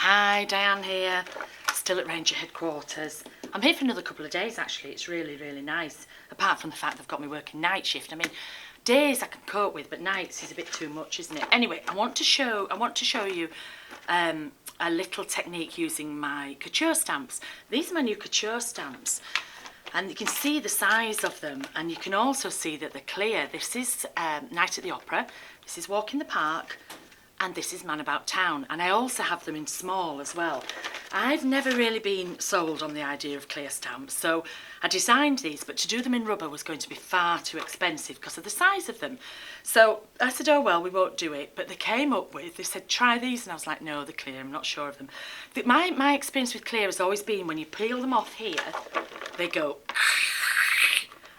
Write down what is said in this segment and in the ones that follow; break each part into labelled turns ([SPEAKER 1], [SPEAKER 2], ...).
[SPEAKER 1] Hi, Dyan here, still at Ranger headquarters. I'm here for another couple of days actually. It's really, really nice, apart from the fact they've got me working night shift. I mean, days I can cope with, but nights is a bit too much, isn't it? Anyway, I want to show you a little technique using my Couture stamps. These are my new Couture stamps, and you can see the size of them, and you can also see that they're clear. This is Night at the Opera, this is Walk in the Park, and this is Man About Town, and I also have them in small as well. I've never really been sold on the idea of clear stamps, so I designed these, but to do them in rubber was going to be far too expensive because of the size of them. So I said, oh well, we won't do it, but they came up with, they said, try these, and I was like, no, they're clear, I'm not sure of them. My experience with clear has always been when you peel them off here, they go,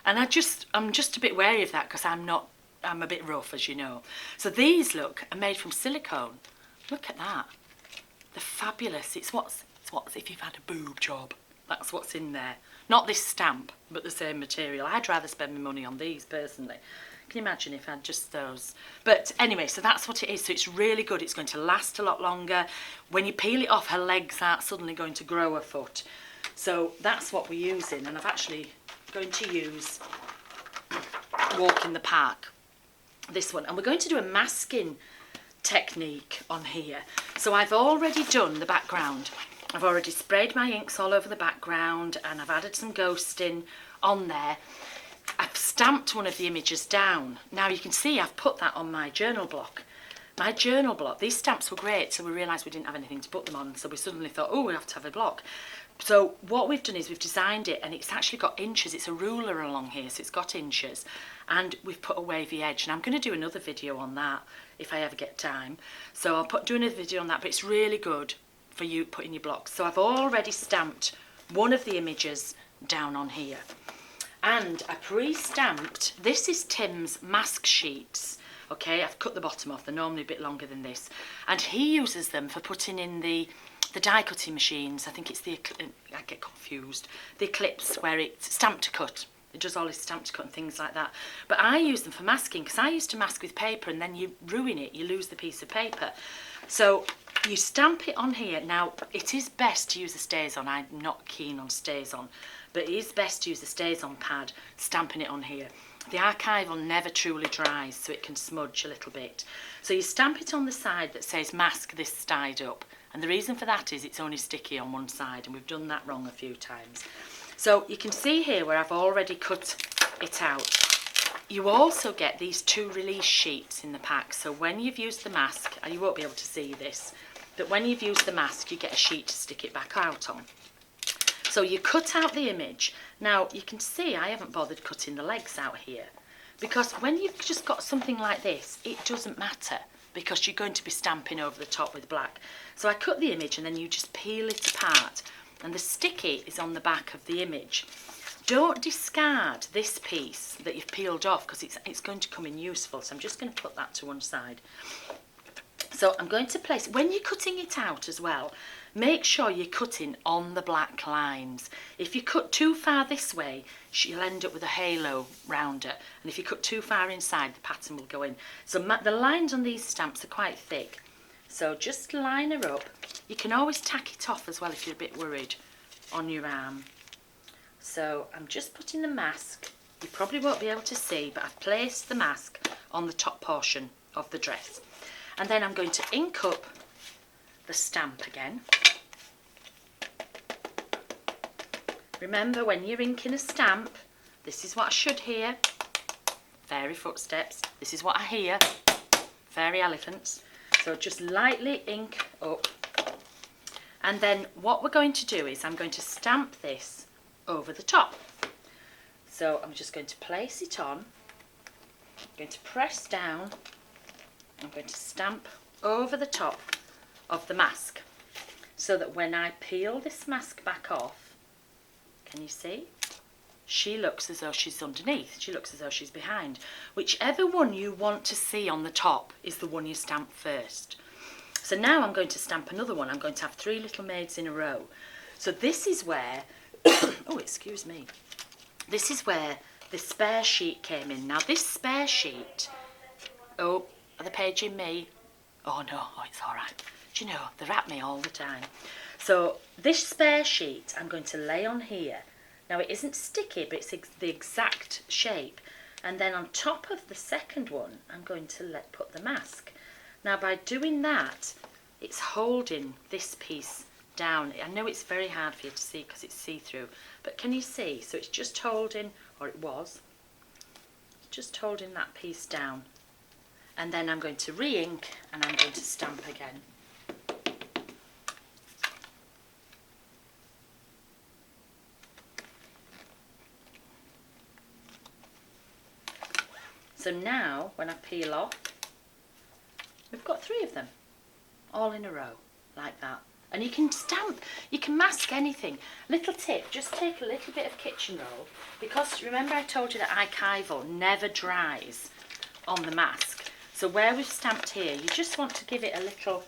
[SPEAKER 1] and I'm just a bit wary of that because I'm a bit rough, as you know. So these, look, are made from silicone. Look at that. They're fabulous. It's what's if you've had a boob job. That's what's in there. Not this stamp, but the same material. I'd rather spend my money on these, personally. Can you imagine if I had just those? But anyway, so that's what it is. So it's really good. It's going to last a lot longer. When you peel it off, her legs aren't suddenly going to grow a foot. So that's what we're using. And I'm actually going to use Walk in the Park, this one, and we're going to do a masking technique on here. So I've already done the background. I've already sprayed my inks all over the background, and I've added some ghosting on there. I've stamped one of the images down. Now you can see I've put that on my journal block. My journal block, these stamps were great, so we realised we didn't have anything to put them on, so we suddenly thought, oh, we have to have a block. So what we've done is we've designed it, and it's actually got inches. It's a ruler along here, so it's got inches, and we've put a wavy edge, and I'm going to do another video on that if I ever get time. So I'll do another video on that, but it's really good for you putting your blocks. So I've already stamped one of the images down on here, and I pre-stamped, this is Tim's mask sheets. Okay, I've cut the bottom off, they're normally a bit longer than this, and he uses them for putting in the die cutting machines. I think it's the, I get confused, the Eclipse, where it's stamp to cut. It does all this stamp to cut and things like that. But I use them for masking, because I used to mask with paper and then you ruin it, you lose the piece of paper. So you stamp it on here. Now, it is best to use a StazOn. I'm not keen on StazOn, but it is best to use a StazOn pad, stamping it on here. The archival never truly dries, so it can smudge a little bit. So you stamp it on the side that says mask this side up. And the reason for that is it's only sticky on one side, and we've done that wrong a few times. So you can see here where I've already cut it out. You also get these two release sheets in the pack. So when you've used the mask, and you won't be able to see this, but when you've used the mask, you get a sheet to stick it back out on. So you cut out the image. Now you can see I haven't bothered cutting the legs out here, because when you've just got something like this, it doesn't matter, because you're going to be stamping over the top with black. So I cut the image, and then you just peel it apart, and the sticky is on the back of the image. Don't discard this piece that you've peeled off, because it's going to come in useful. So I'm just going to put that to one side. So I'm going to place, when you're cutting it out as well, make sure you're cutting on the black lines. If you cut too far this way, you'll end up with a halo round it. And if you cut too far inside, the pattern will go in. So the lines on these stamps are quite thick. So just line her up. You can always tack it off as well if you're a bit worried on your arm. So I'm just putting the mask. You probably won't be able to see, but I've placed the mask on the top portion of the dress. And then I'm going to ink up the stamp again. Remember, when you're inking a stamp, this is what I should hear. Fairy footsteps. This is what I hear. Fairy elephants. So just lightly ink up. And then what we're going to do is I'm going to stamp this over the top. So I'm just going to place it on. I'm going to press down. I'm going to stamp over the top of the mask, so that when I peel this mask back off, can you see? She looks as though she's underneath. She looks as though she's behind. Whichever one you want to see on the top is the one you stamp first. So now I'm going to stamp another one. I'm going to have 3 little maids in a row. So this is where, oh, excuse me. This is where the spare sheet came in. Now this spare sheet, oh, are the page in me? Oh no, oh, it's all right. Do you know, they're at me all the time. So this spare sheet I'm going to lay on here. Now it isn't sticky, but it's the exact shape. And then on top of the second one, I'm going to put the mask. Now by doing that, it's holding this piece down. I know it's very hard for you to see because it's see-through, but can you see? So it's just holding, or it was, just holding that piece down. And then I'm going to re-ink and I'm going to stamp again. So now, when I peel off, we've got 3 of them, all in a row, like that. And you can stamp, you can mask anything. Little tip, just take a little bit of kitchen roll, because remember I told you that archival never dries on the mask. So where we've stamped here, you just want to give it a little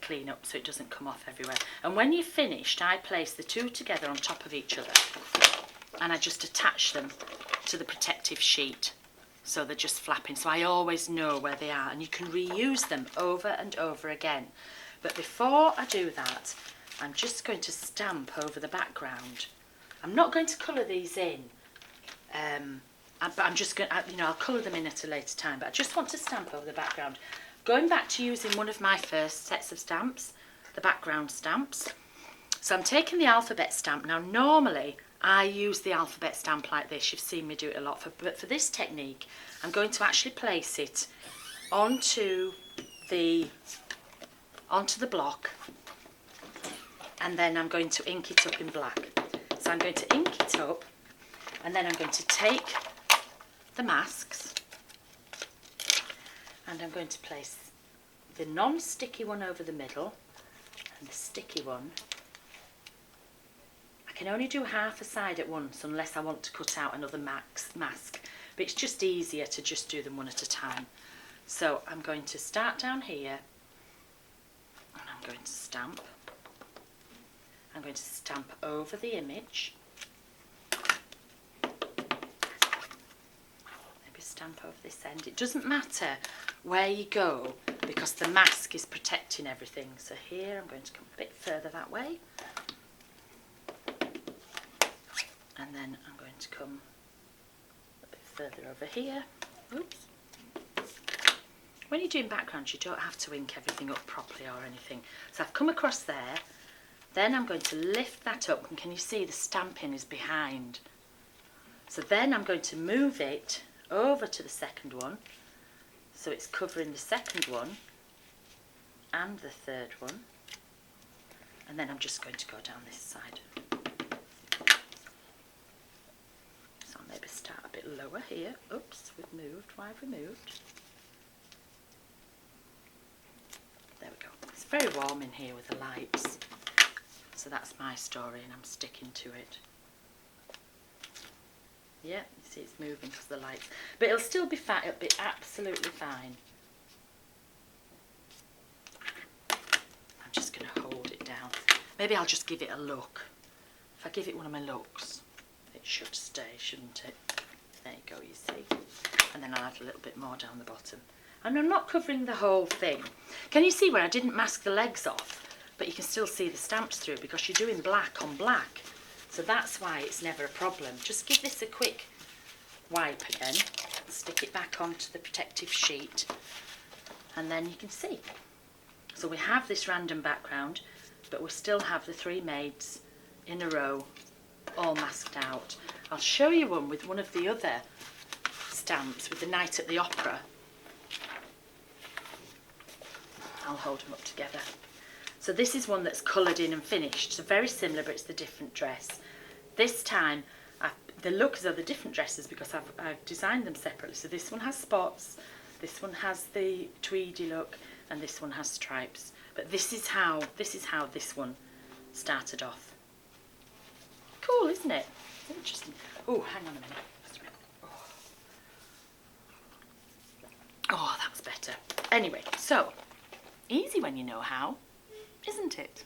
[SPEAKER 1] clean up so it doesn't come off everywhere. And when you've finished, I place the 2 together on top of each other. And I just attach them to the protective sheet so they're just flapping, so I always know where they are, and you can reuse them over and over again. But before I do that, I'm just going to stamp over the background. I'm not going to colour these in, but I'm just going to, you know, I'll colour them in at a later time, but I just want to stamp over the background. Going back to using one of my first sets of stamps, the background stamps. So I'm taking the alphabet stamp. Now normally I use the alphabet stamp like this. You've seen me do it a lot. But for this technique, I'm going to actually place it onto the block, and then I'm going to ink it up in black. So I'm going to ink it up, and then I'm going to take the masks, and I'm going to place the non-sticky one over the middle, and the sticky one. I can only do half a side at once unless I want to cut out another mask, but it's just easier to just do them one at a time. So I'm going to start down here, and I'm going to stamp. I'm going to stamp over the image, maybe stamp over this end. It doesn't matter where you go because the mask is protecting everything. So here I'm going to come a bit further that way. And then I'm going to come a bit further over here. Oops. When you're doing backgrounds, you don't have to ink everything up properly or anything. So I've come across there, then I'm going to lift that up, and can you see the stamping is behind? So then I'm going to move it over to the second one, so it's covering the second one and the third one, and then I'm just going to go down this side. Maybe start a bit lower here. Oops, we've moved. Why have we moved? There we go. It's very warm in here with the lights. So that's my story and I'm sticking to it. Yeah, you see it's moving because of the lights. But it'll still be fine. It'll be absolutely fine. I'm just going to hold it down. Maybe I'll just give it a look. If I give it one of my looks, it should stay, shouldn't it? There you go, you see. And then I'll add a little bit more down the bottom. And I'm not covering the whole thing. Can you see where I didn't mask the legs off, but you can still see the stamps through because you're doing black on black. So that's why it's never a problem. Just give this a quick wipe again, stick it back onto the protective sheet, and then you can see. So we have this random background, but we still have the 3 maids in a row, all masked out. I'll show you one with one of the other stamps with the Night at the Opera. I'll hold them up together. So this is one that's coloured in and finished, so very similar, but it's the different dress. This time they look as though they're different dresses because I've designed them separately. So this one has spots, this one has the tweedy look, and this one has stripes. But this is how this one started off. Cool, isn't it? Interesting. Oh, hang on a minute. Oh, that's better. Anyway, so easy when you know how, isn't it?